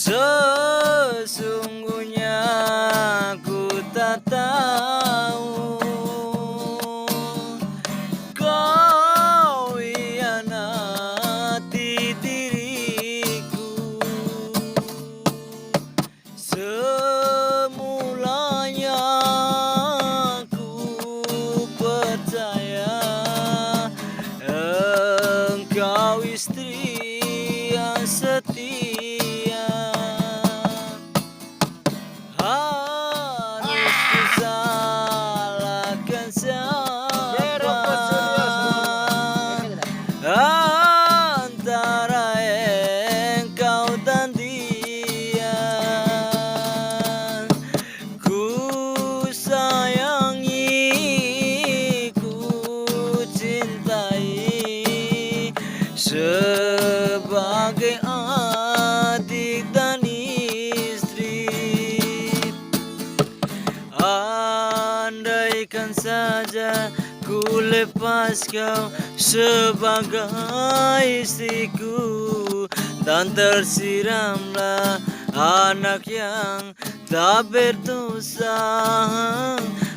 Sesungguhnya ku tak tahu kau hianati diriku. Semulanya ku percaya engkau istri yang setia. Harus ku salahkan siapa antara engkau dan dia? Ku sayangi, ku cintai sebagai adik dan istri. Andaikan saja ku lepas kau sebagai istriku, dan tersiramlah anak yang tak berdosa.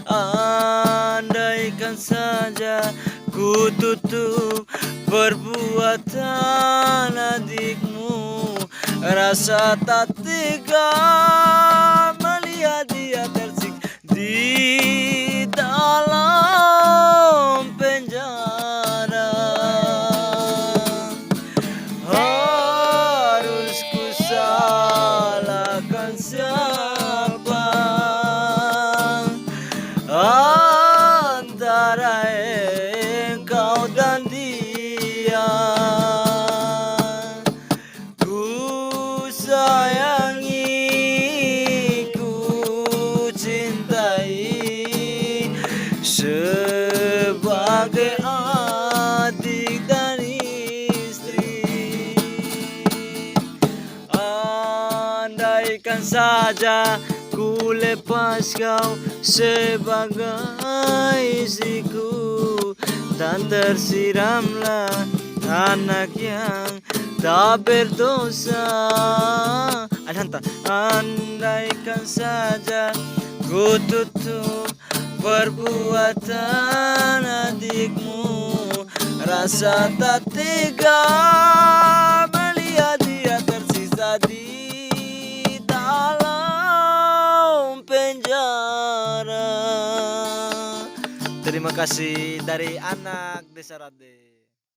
Andaikan saja ku tutup perbuatan adikmu, rasa tak tega melihat dia tersiksa di dalam penjara. Harus ku salahkan siapa antara engkau dan dia? Ku sayangi, ku cintai sebagai adik dan istri. Andaikan saja ku lepas kau sebagai istriku, dan tersiramlah anak yang tak berdosa. Andaikan saja ku tutup perbuatan adikmu, rasa tak tega melihat dia tersisa di dalam penjara. Terima kasih dari anak Desa Rade.